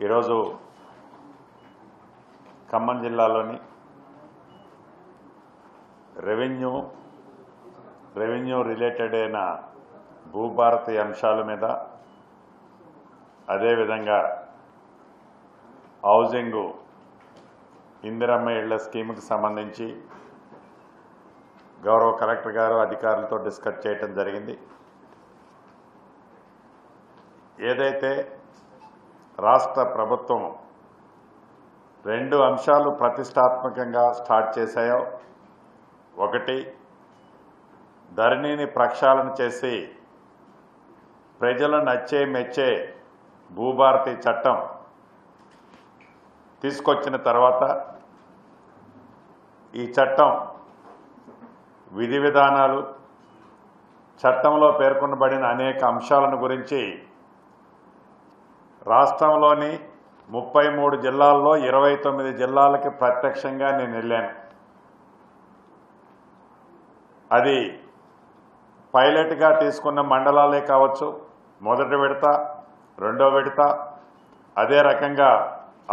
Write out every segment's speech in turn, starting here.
ఈరోజు ఖమ్మం జిల్లాలోని revenue related అయిన భూభారతి అంశాల మీద, అదేవిధంగా హౌసింగ్ ఇందిరమ్మ ఇళ్ల స్కీమ్కి సంబంధించి గౌరవ కలెక్టర్ గారు అధికారులతో డిస్కస్ చేయడం జరిగింది. ఏదైతే రాష్ట్ర ప్రభుత్వం 2 అంశాలు ప్రతిష్టాత్మకంగా స్టార్ట్ చేశాయో, ఒకటి ధరణిని ప్రక్షాళన చేసి ప్రజలను నచ్చే మెచ్చే భూభారతి చట్టం తీసుకొచ్చిన తర్వాత ఈ చట్టం విధి విధానాలు, చట్టంలో పేర్కొనబడిన అనేక అంశాలను గురించి రాష్ట్రంలోని 33 జిల్లాల్లో 29 జిల్లాలకి ప్రత్యక్షంగా నేను వెళ్ళాను. అది పైలట్గా తీసుకున్న మండలాలే కావచ్చు, మొదటి విడత, రెండో విడత, అదే రకంగా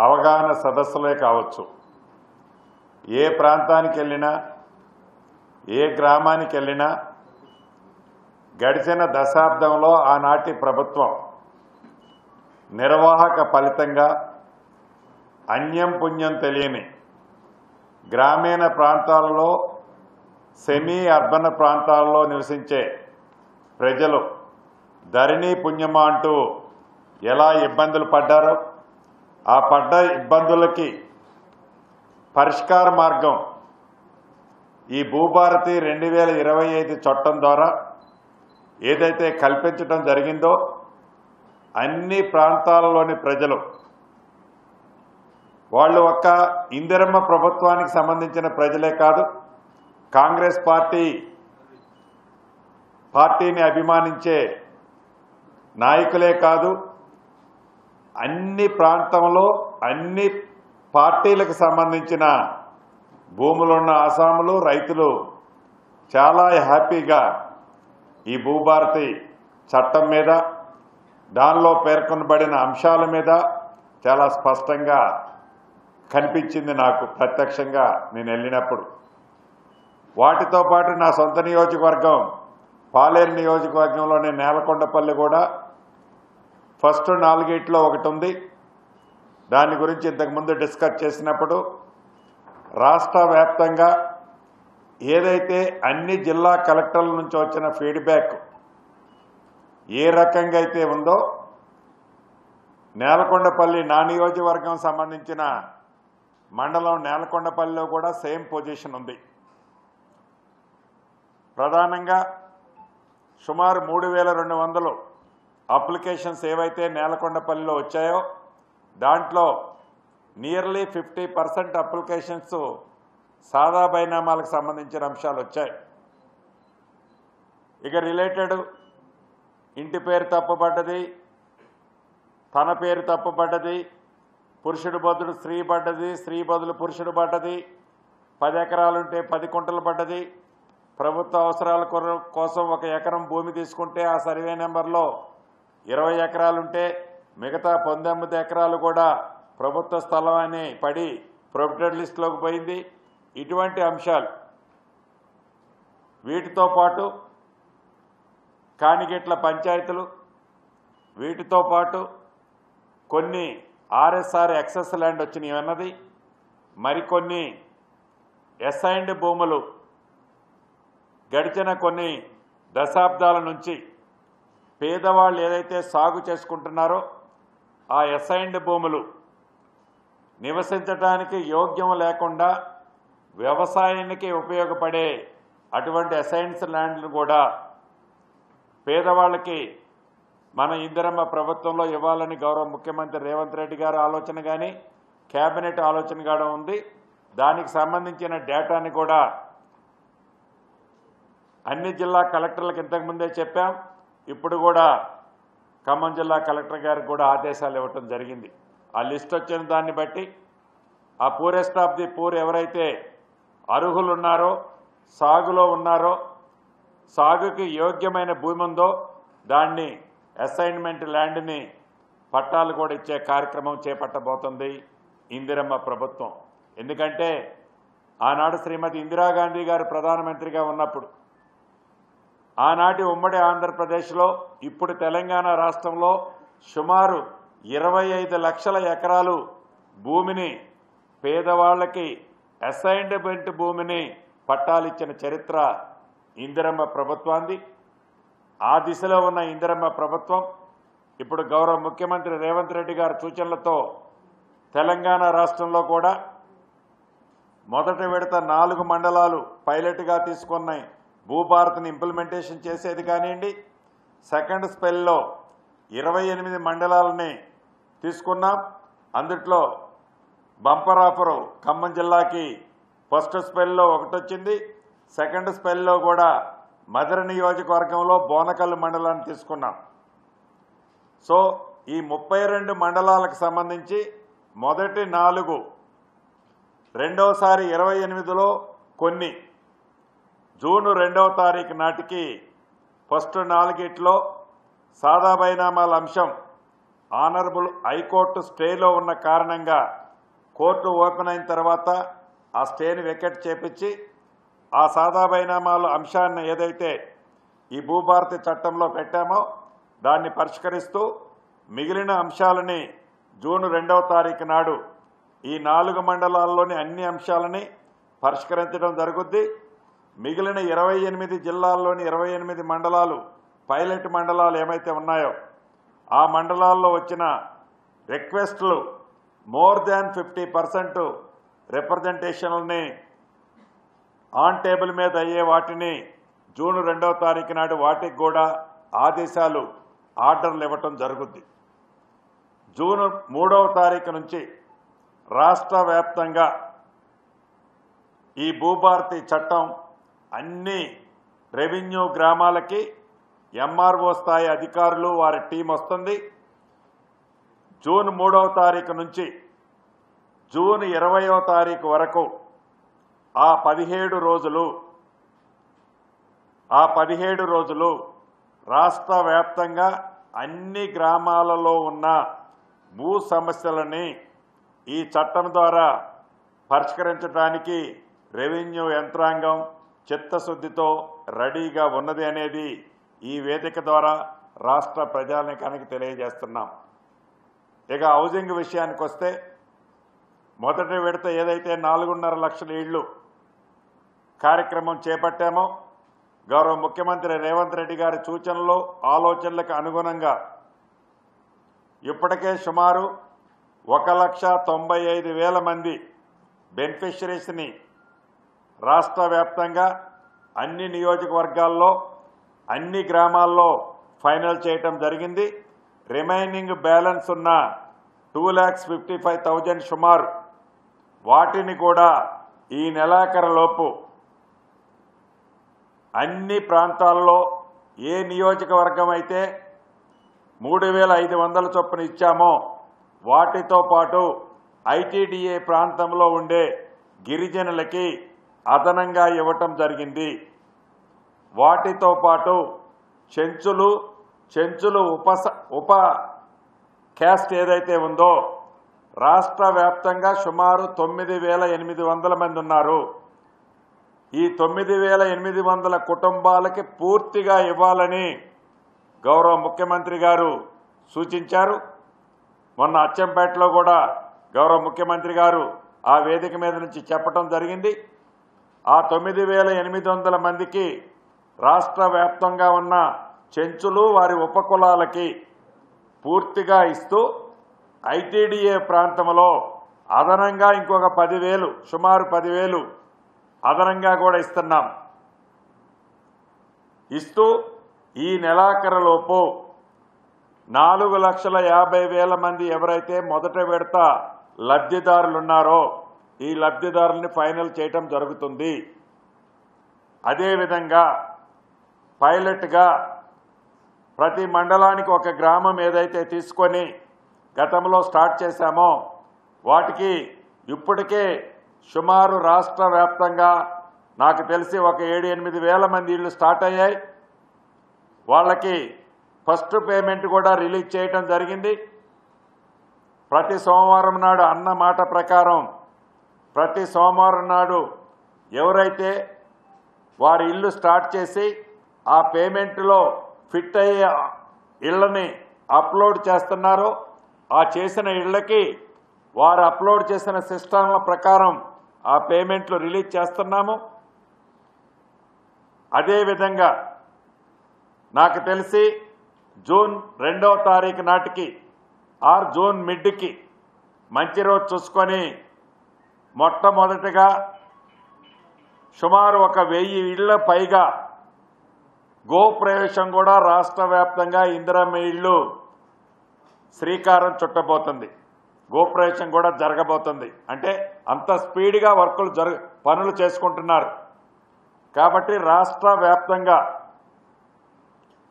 అవగాహన సదస్సులే కావచ్చు. ఏ ప్రాంతానికి వెళ్ళినా, ఏ గ్రామానికి వెళ్ళినా గడిచిన దశాబ్దంలో ఆనాటి ప్రభుత్వం నిర్వాహక ఫలితంగా అన్యం పుణ్యం తెలియని గ్రామీణ ప్రాంతాలలో, సెమీ అర్బన్ ప్రాంతాల్లో నివసించే ప్రజలు ధరణి పుణ్యమా అంటూ ఎలా ఇబ్బందులు పడ్డారో, ఆ పడ్డ ఇబ్బందులకి పరిష్కార మార్గం ఈ భూభారతి 2025 చట్టం ద్వారా ఏదైతే కల్పించడం జరిగిందో, అన్ని ప్రాంతాలలోని ప్రజలు వాళ్ళు ఒక్క ఇందిరమ్మ ప్రభుత్వానికి సంబంధించిన ప్రజలే కాదు, కాంగ్రెస్ పార్టీని అభిమానించే నాయకులే కాదు, అన్ని ప్రాంతంలో అన్ని పార్టీలకు సంబంధించిన భూములున్న ఆసాములు, రైతులు చాలా హ్యాపీగా ఈ భూభారతి చట్టం మీద, దానిలో పేర్కొనబడిన అంశాల మీద చాలా స్పష్టంగా కనిపించింది నాకు ప్రత్యక్షంగా నేను వెళ్ళినప్పుడు. వాటితో పాటు నా సొంత నియోజకవర్గం పాలేరు నియోజకవర్గంలోని నేలకొండపల్లి కూడా ఫస్ట్ 4 ఒకటి ఉంది. దాని గురించి ఇంతకుముందు డిస్కస్ చేసినప్పుడు రాష్ట్ర వ్యాప్తంగా ఏదైతే అన్ని జిల్లా కలెక్టర్ల నుంచి వచ్చిన ఫీడ్బ్యాక్ ఏ రకంగా అయితే ఉందో, నేలకొండపల్లి నా నియోజకవర్గం సంబంధించిన మండలం నేలకొండపల్లిలో కూడా సేమ్ పొజిషన్ ఉంది. ప్రధానంగా సుమారు 3200 అప్లికేషన్స్ ఏవైతే నేలకొండపల్లిలో వచ్చాయో, దాంట్లో నియర్లీ 50% అప్లికేషన్స్ సాదా బైనామాలకు సంబంధించిన అంశాలు వచ్చాయి. ఇక రిలేటెడ్ ఇంటి పేరు తప్పుపడ్డది, తన పేరు తప్పుపడ్డది, పురుషుడు బదులు స్త్రీ పడ్డది, స్త్రీ బదులు పురుషుడు పడ్డది, 10 ఎకరాలుంటే 10 కుంటలు పడ్డది, ప్రభుత్వ అవసరాల కోసం 1 ఎకరం భూమి తీసుకుంటే ఆ సర్వే నెంబర్లో 20 ఎకరాలుంటే మిగతా 19 ఎకరాలు కూడా ప్రభుత్వ స్థలం అని పడి ప్రొహిబిటెడ్ లిస్టులోకి పోయింది. ఇటువంటి అంశాలు, వీటితో పాటు కానిగిట్ల పంచాయతీలు, వీటితో పాటు కొన్ని ఆర్ఎస్ఆర్ ఎక్సెస్ ల్యాండ్ వచ్చినాయి అన్నది, మరికొన్ని అసైన్డ్ భూములు గడిచిన కొన్ని దశాబ్దాల నుంచి పేదవాళ్ళు ఏదైతే సాగు చేసుకుంటున్నారో ఆ అసైన్డ్ భూములు నివసించడానికి యోగ్యం లేకుండా వ్యవసాయానికి ఉపయోగపడే అటువంటి అసైన్స్ ల్యాండ్లు కూడా పేదవాళ్ళకి మన ఇందిరమ్మ ప్రభుత్వంలో ఇవ్వాలని గౌరవ ముఖ్యమంత్రి రేవంత్ రెడ్డి గారి ఆలోచన కానీ కేబినెట్ ఆలోచన కూడా ఉంది. దానికి సంబంధించిన డేటాని కూడా అన్ని జిల్లా కలెక్టర్లకు ఇంతకుముందే చెప్పాం. ఇప్పుడు కూడా ఖమ్మం జిల్లా కలెక్టర్ గారికి కూడా ఆదేశాలు ఇవ్వటం జరిగింది. ఆ లిస్ట్ వచ్చిన దాన్ని బట్టి ఆ పూరెస్ట్ ఆఫ్ ది పూర్ ఎవరైతే అర్హులు ఉన్నారో, సాగులో ఉన్నారో, సాగుకి యోగ్యమైన భూమి ఉందో దాన్ని అసైన్మెంట్ ల్యాండ్ని పట్టాలు కూడా ఇచ్చే కార్యక్రమం చేపట్టబోతుంది ఇందిరమ్మ ప్రభుత్వం. ఎందుకంటే ఆనాడు శ్రీమతి ఇందిరాగాంధీ గారు ప్రధానమంత్రిగా ఉన్నప్పుడు ఆనాటి ఉమ్మడి ఆంధ్రప్రదేశ్లో ఇప్పుడు తెలంగాణ రాష్ట్రంలో సుమారు 25 లక్షల ఎకరాలు భూమిని పేదవాళ్ళకి అసైన్మెంట్ భూమిని పట్టాలిచ్చిన చరిత్ర ఇందిరమ్మ ప్రభుత్వాన్ని. ఆ దిశలో ఉన్న ఇందిరమ్మ ప్రభుత్వం ఇప్పుడు గౌరవ ముఖ్యమంత్రి రేవంత్ రెడ్డి గారి సూచనలతో తెలంగాణ రాష్ట్రంలో కూడా మొదటి విడత 4 మండలాలు పైలట్గా తీసుకున్న భూభారత్ని ఇంప్లిమెంటేషన్ చేసేది కానివ్వండి, సెకండ్ స్పెల్లో 28 మండలాలని తీసుకున్నాం. అందుట్లో బంపర్ ఆఫరు ఖమ్మం జిల్లాకి ఫస్ట్ స్పెల్లో ఒకటి వచ్చింది. సెకండ్ స్పెల్లో కూడా మధుర నియోజకవర్గంలో బోనకల్లు మండలాన్ని తీసుకున్నాం. సో ఈ 32 మండలాలకు సంబంధించి మొదటి 4, రెండవసారి 28లో కొన్ని జూన్ 2వ తారీఖు నాటికి ఫస్ట్ 4గిట్లో సాదా బైనామాల అంశం ఆనరబుల్ హైకోర్టు స్టేలో ఉన్న కారణంగా కోర్టు ఓపెన్ అయిన తర్వాత ఆ స్టేని వెకెట్ చేపించి ఆ సాదా బైనామాల అంశాన్ని ఏదైతే ఈ భూభారతి చట్టంలో పెట్టామో దాన్ని పరిష్కరిస్తూ మిగిలిన అంశాలని జూన్ 2వ తారీఖు నాడు ఈ 4 మండలాల్లోని అన్ని అంశాలని పరిష్కరించడం జరుగుద్ది. మిగిలిన 28 జిల్లాల్లోని 28 మండలాలు పైలట్ మండలాలు ఏమైతే ఉన్నాయో ఆ మండలాల్లో వచ్చిన రిక్వెస్టులు మోర్ దాన్ 50% రిప్రజెంటేషన్ని ఆన్ టేబుల్ మీద అయ్యే వాటిని జూన్ 2వ తారీఖు నాడు వాటికి కూడా ఆదేశాలు ఆర్డర్లు ఇవ్వటం జరుగుద్ది. జూన్ 3వ తారీఖు నుంచి రాష్ట్ర వ్యాప్తంగా ఈ భూభారతి చట్టం అన్ని రెవెన్యూ గ్రామాలకి ఎంఆర్ఓ స్థాయి అధికారులు వారి టీం వస్తుంది. జూన్ 3వ తారీఖు నుంచి జూన్ 20వ తారీఖు వరకు ఆ 17 రోజులు రాష్ట్ర వ్యాప్తంగా అన్ని గ్రామాలలో ఉన్న భూ సమస్యలని ఈ చట్టం ద్వారా పరిష్కరించడానికి రెవెన్యూ యంత్రాంగం చిత్తశుద్ధితో రెడీగా ఉన్నది అనేది ఈ వేదిక ద్వారా రాష్ట్ర ప్రజానీకానికి తెలియజేస్తున్నాం. ఇక హౌసింగ్ విషయానికి వస్తే మొదటి విడత ఏదైతే 4.5 లక్షల ఇళ్లు కార్యక్రమం చేపట్టామో గౌరవ ముఖ్యమంత్రి రేవంత్ రెడ్డి గారి సూచనలు ఆలోచనలకు అనుగుణంగా ఇప్పటికే సుమారు 1,95,000 మంది బెనిఫిషరీస్ని రాష్ట్ర వ్యాప్తంగా అన్ని నియోజకవర్గాల్లో అన్ని గ్రామాల్లో ఫైనల్ చేయటం జరిగింది. రిమైనింగ్ బ్యాలెన్స్ ఉన్న 2,55,000 సుమారు వాటిని కూడా ఈ నెలాఖరులోపు అన్ని ప్రాంతాల్లో ఏ నియోజకవర్గం అయితే 3,500 చొప్పున ఇచ్చామో వాటితో పాటు ఐటీడీఏ ప్రాంతంలో ఉండే గిరిజనులకి అదనంగా ఇవ్వటం జరిగింది. వాటితో పాటు చెంచులు ఉప క్యాస్ట్ ఏదైతే ఉందో రాష్ట్ర వ్యాప్తంగా సుమారు 9,800 మంది ఉన్నారు. ఈ 9,800 కుటుంబాలకి పూర్తిగా ఇవ్వాలని గౌరవ ముఖ్యమంత్రి గారు సూచించారు. మొన్న అచ్చంపేటలో కూడా గౌరవ ముఖ్యమంత్రి గారు ఆ వేదిక మీద నుంచి చెప్పడం జరిగింది. ఆ 9,800 మందికి రాష్ట్ర వ్యాప్తంగా ఉన్న చెంచులు వారి ఉపకులాలకి పూర్తిగా ఇస్తూ ఐటీడీఏ ప్రాంతంలో అదనంగా ఇంకొక 10,000 సుమారు 10,000 అదనంగా కూడా ఇస్తూ ఈ నెలాఖరులోపు 4,50,000 మంది ఎవరైతే మొదట విడత లబ్ధిదారులున్నారో ఈ లబ్ధిదారుల్ని ఫైనల్ చేయటం జరుగుతుంది. అదేవిధంగా పైలట్గా ప్రతి మండలానికి ఒక గ్రామం ఏదైతే తీసుకొని గతంలో స్టార్ట్ చేశామో వాటికి ఇప్పటికే సుమారు రాష్ట్ర వ్యాప్తంగా నాకు తెలిసి ఒక 7-8 వేల మంది ఇళ్ళు స్టార్ట్ అయ్యాయి. వాళ్ళకి ఫస్ట్ పేమెంట్ కూడా రిలీజ్ చేయటం జరిగింది. ప్రతి సోమవారం నాడు అన్న మాట ప్రకారం ప్రతి సోమవారం నాడు ఎవరైతే వారి ఇల్లు స్టార్ట్ చేసి ఆ పేమెంట్లో ఫిట్ అయ్యే ఇళ్ళని అప్లోడ్ చేస్తున్నారో ఆ చేసిన ఇళ్ళకి వారు అప్లోడ్ చేసిన సిస్టమ్ల ప్రకారం ఆ పేమెంట్లు రిలీజ్ చేస్తున్నాము. అదేవిధంగా నాకు తెలిసి జూన్ 2వ తారీఖు నాటికి ఆర్ జూన్ మిడ్కి మంచి రోజు చూసుకొని మొట్టమొదటిగా సుమారు 1000 ఇళ్ల పైగా గోప్రవేశం కూడా రాష్ట్ర వ్యాప్తంగా ఇందిరమ్మ ఇళ్ళు శ్రీకారం చుట్టబోతుంది. గోప్రవేశం కూడా జరగబోతుంది. అంటే అంత స్పీడ్గా పనులు చేసుకుంటున్నారు. కాబట్టి రాష్ట్ర వ్యాప్తంగా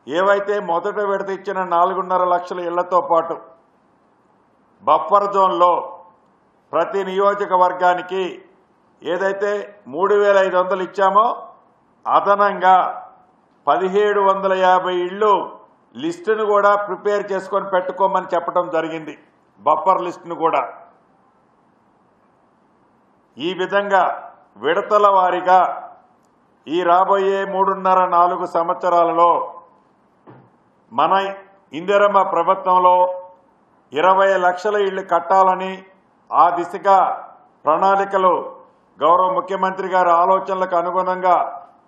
ఏవైతే మొదట విడత ఇచ్చిన 4.5 లక్షల ఇళ్లతో పాటు బఫర్ జోన్లో ప్రతి నియోజకవర్గానికి ఏదైతే 3,500 ఇచ్చామో అదనంగా 1,750 ఇళ్ళు లిస్టును కూడా ప్రిపేర్ చేసుకొని పెట్టుకోమని చెప్పడం జరిగింది. బఫర్ లిస్టును కూడా ఈ విధంగా విడతల వారీగా ఈ రాబోయే 3.5-4 సంవత్సరాలలో మన ఇందిరమ్మ ప్రభుత్వంలో 20 లక్షల ఇళ్లు కట్టాలని ఆ దిశగా ప్రణాళికలు గౌరవ ముఖ్యమంత్రి గారి ఆలోచనలకు అనుగుణంగా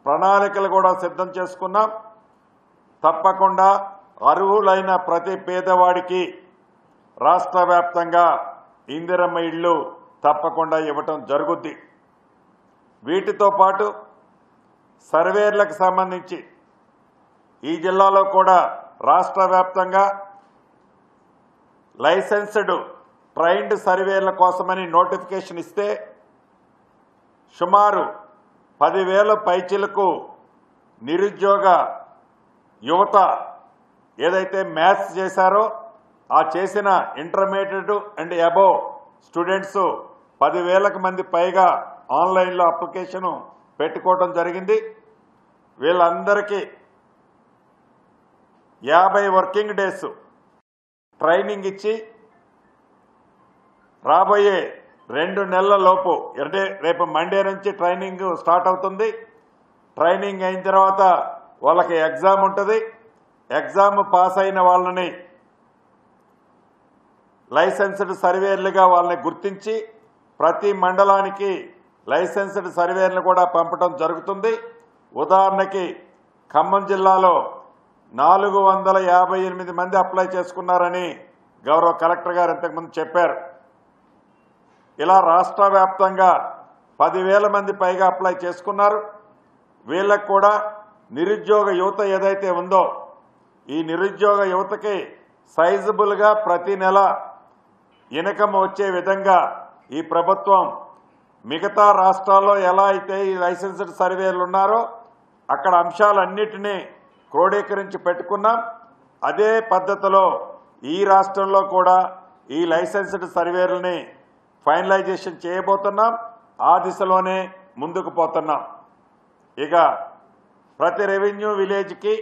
ప్రణాళికలు కూడా సిద్ధం చేసుకున్నాం. తప్పకుండా అర్హులైన ప్రతి పేదవాడికి రాష్ట్ర వ్యాప్తంగా ఇందిరమ్మ ఇళ్ళు తప్పకుండా ఇవ్వటం జరుగుద్ది. వీటితో పాటు సర్వేర్లకు సంబంధించి ఈ జిల్లాలో కూడా రాష్ట్ర వ్యాప్తంగా లైసెన్స్డ్ ట్రైన్డ్ సర్వేర్ల కోసమని నోటిఫికేషన్ ఇస్తే సుమారు 10,000 పైచిలకు నిరుద్యోగ యువత ఏదైతే మ్యాథ్స్ చేశారో ఆ చేసిన ఇంటర్మీడియట్ అండ్ అబోవ్ స్టూడెంట్స్ 10,000 మంది పైగా ఆన్లైన్లో అప్లికేషన్ పెట్టుకోవడం జరిగింది. వీళ్ళందరికీ 50 వర్కింగ్ డేస్ ట్రైనింగ్ ఇచ్చి రాబోయే 2 నెలల లోపు అంటే రేపు మండే నుంచి ట్రైనింగ్ స్టార్ట్ అవుతుంది. ట్రైనింగ్ అయిన తర్వాత వాళ్ళకి ఎగ్జామ్ ఉంటుంది. ఎగ్జామ్ పాస్ అయిన వాళ్ళని లైసెన్స్డ్ సర్వేర్లుగా వాళ్ళని గుర్తించి ప్రతి మండలానికి లైసెన్స్డ్ సర్వేర్లు కూడా పంపడం జరుగుతుంది. ఉదాహరణకి ఖమ్మం జిల్లాలో 458 మంది అప్లై చేసుకున్నారని గౌరవ కలెక్టర్ గారు ఇంతకుముందు చెప్పారు. ఇలా రాష్ట్ర వ్యాప్తంగా 10,000 మంది పైగా అప్లై చేసుకున్నారు. వీళ్ళకు కూడా నిరుద్యోగ యువత ఏదైతే ఉందో ఈ నిరుద్యోగ యువతకి సైజబుల్గా ప్రతి నెల ఇన్కమ్ వచ్చే విధంగా ఈ ప్రభుత్వం మిగతా రాష్ట్రాల్లో ఎలా అయితే ఈ లైసెన్స్డ్ సర్వేలు ఉన్నారో అక్కడ అంశాలన్నిటినీ క్రోడీకరించి పెట్టుకున్నాం. అదే పద్ధతిలో ఈ రాష్ట్రంలో కూడా ఈ లైసెన్స్డ్ సర్వేలని ఫైనలైజేషన్ చేయబోతున్నాం. ఆ దిశలోనే ముందుకు పోతున్నాం. ఇక ప్రతి రెవెన్యూ విలేజ్కి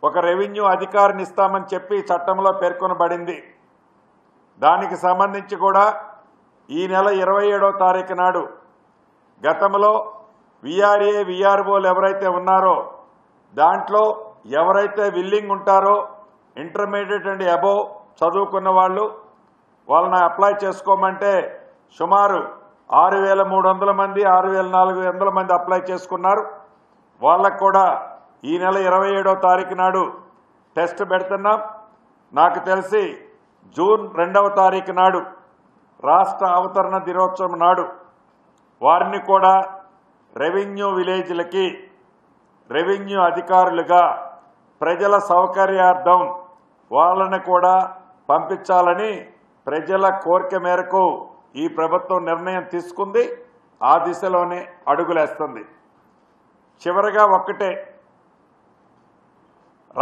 ఒక రెవెన్యూ అధికారిని ఇస్తామని చెప్పి చట్టంలో పేర్కొనబడింది. దానికి సంబంధించి కూడా ఈ నెల 27వ తారీఖు నాడు గతంలో విఆర్ఏ విఆర్ఓలు ఎవరైతే ఉన్నారో దాంట్లో ఎవరైతే విల్లింగ్ ఉంటారో ఇంటర్మీడియట్ అండ్ అబోవ్ చదువుకున్న వాళ్ళని అప్లై చేసుకోమంటే సుమారు 6,300 మంది 6,400 మంది అప్లై చేసుకున్నారు. వాళ్ళకు కూడా ఈ నెల 27వ తారీఖు నాడు టెస్ట్ పెడుతున్నాం. నాకు తెలిసి జూన్ 2వ తారీఖు నాడు రాష్ట్ర అవతరణ దినోత్సవం నాడు వారిని కూడా రెవెన్యూ విలేజ్లకి రెవెన్యూ అధికారులుగా ప్రజల సౌకర్యార్థం వాళ్ళని కూడా పంపించాలని ప్రజల కోరిక మేరకు ఈ ప్రభుత్వం నిర్ణయం తీసుకుంది. ఆ దిశలోనే అడుగులేస్తుంది. చివరగా ఒక్కటే,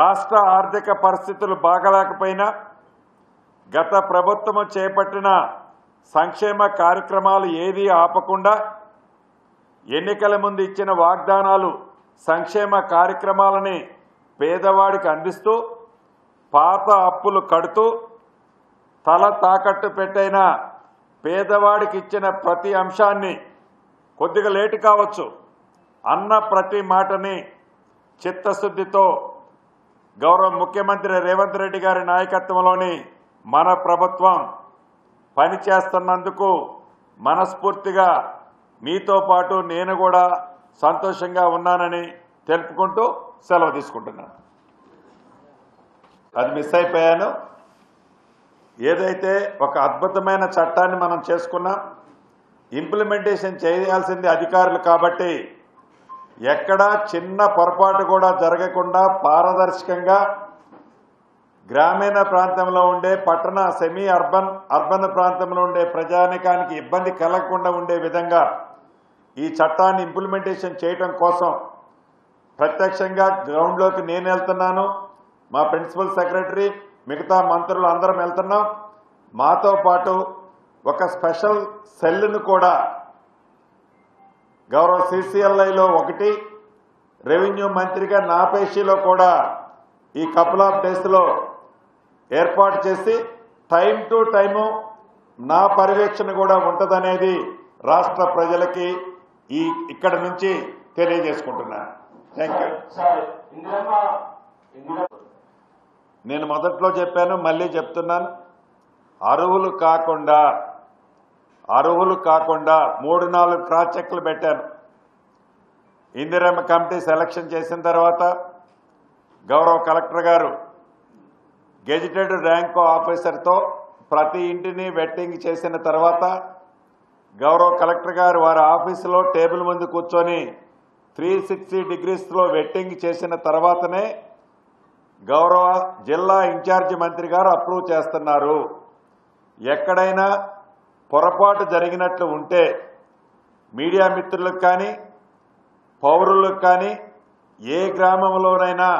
రాష్ట్ర ఆర్థిక పరిస్థితులు బాగలేకపోయినా గత ప్రభుత్వం చేపట్టిన సంక్షేమ కార్యక్రమాలు ఏదీ ఆపకుండా ఎన్నికల ముందు ఇచ్చిన వాగ్దానాలు సంక్షేమ కార్యక్రమాలని పేదవాడికి అందిస్తూ పాత అప్పులు కడుతూ తల తాకట్టు పెట్టైనా పేదవాడికి ఇచ్చిన ప్రతి అంశాన్ని కొద్దిగా లేటు కావచ్చు అన్న ప్రతి మాటని చిత్తశుద్ధితో గౌరవ ముఖ్యమంత్రి రేవంత్ రెడ్డి గారి నాయకత్వంలోని మన ప్రభుత్వం పనిచేస్తున్నందుకు మనస్ఫూర్తిగా మీతో పాటు నేను కూడా సంతోషంగా ఉన్నానని తెలుపుకుంటూ సెలవు తీసుకుంటున్నాను. అది మిస్ అయిపోయాను. ఏదైతే ఒక అద్భుతమైన చట్టాన్ని మనం చేసుకున్నాం, ఇంప్లిమెంటేషన్ చేయాల్సింది అధికారులు కాబట్టి ఎక్కడా చిన్న పొరపాటు కూడా జరగకుండా పారదర్శకంగా గ్రామీణ ప్రాంతంలో ఉండే పట్టణ సెమీ అర్బన్ ప్రాంతంలో ఉండే ప్రజానికానికి ఇబ్బంది కలగకుండా ఉండే విధంగా ఈ చట్టాన్ని ఇంప్లిమెంటేషన్ చేయడం కోసం ప్రత్యక్షంగా గ్రౌండ్లోకి నేను వెళ్తున్నాను, మా ప్రిన్సిపల్ సెక్రటరీ మిగతా మంత్రులు అందరం వెళ్తున్నాం. మాతో పాటు ఒక స్పెషల్ సెల్ను కూడా గౌరవ CCLIలో ఒకటి, రెవెన్యూ మంత్రిగా నా పేషీలో కూడా ఈ కపుల్ ఆఫ్ డేస్లో ఏర్పాటు చేసి టైం టు టైము నా పర్యవేక్షణ కూడా ఉంటుందనేది రాష్ట్ర ప్రజలకి ఇక్కడ నుంచి తెలియజేసుకుంటున్నాను. Thank you. నేను మొదట్లో చెప్పాను, మళ్ళీ చెప్తున్నాను, అర్హులు కాకుండా 3-4 క్రాస్ చెక్లు పెట్టాను. ఇందిరమ్మ కమిటీ సెలక్షన్ చేసిన తర్వాత గౌరవ కలెక్టర్ గారు గెజిటెడ్ ర్యాంకు ఆఫీసర్తో ప్రతి ఇంటిని వెట్టింగ్ చేసిన తర్వాత గౌరవ కలెక్టర్ గారు వారి ఆఫీసులో టేబుల్ ముందు కూర్చొని 360 డిగ్రీస్లో వెట్టింగ్ చేసిన తర్వాతనే గౌరవ జిల్లా ఇన్ఛార్జి మంత్రి గారు అప్రూవ్ చేస్తున్నారు. ఎక్కడైనా పొరపాటు జరిగినట్లు ఉంటే మీడియా మిత్రులకు కానీ పౌరులకు కానీ ఏ గ్రామంలోనైనా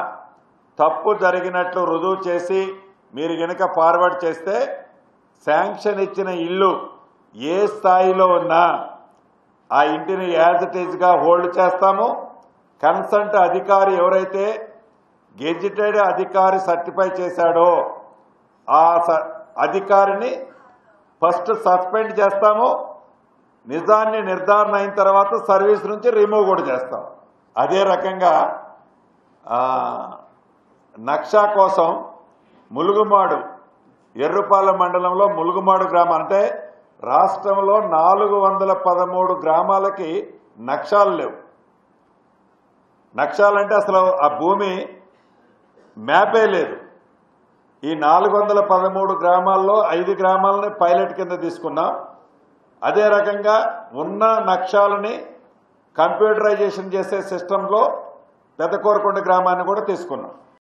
తప్పు జరిగినట్లు రుజువు చేసి మీరు గనుక ఫార్వర్డ్ చేస్తే శాంక్షన్ ఇచ్చిన ఇల్లు ఏ స్థాయిలో ఉన్నా ఆ ఇంటిని యాజ్ ఇట్ ఈజ్గా హోల్డ్ చేస్తాము. కన్సల్ట్ అధికారి ఎవరైతే గెజిటెడ్ అధికారి సర్టిఫై చేశాడో ఆ అధికారిని ఫస్ట్ సస్పెండ్ చేస్తాము. నిజాన్ని నిర్ధారణ అయిన తర్వాత సర్వీస్ నుంచి రిమూవ్ కూడా చేస్తాం. అదే రకంగా నక్షా కోసం ములుగుమాడు ఎర్రుపాలెం మండలంలో ములుగుమాడు గ్రామం అంటే రాష్ట్రంలో 413 గ్రామాలకి నక్షాలు లేవు. నక్షాలంటే అసలు ఆ భూమి మ్యాపే లేదు. ఈ 413 గ్రామాల్లో 5 గ్రామాలని పైలట్ కింద తీసుకున్నాం. అదే రకంగా ఉన్న నక్షాలని కంప్యూటరైజేషన్ చేసే సిస్టంలో పెద్దకోరకొండ గ్రామాన్ని కూడా తీసుకున్నాం.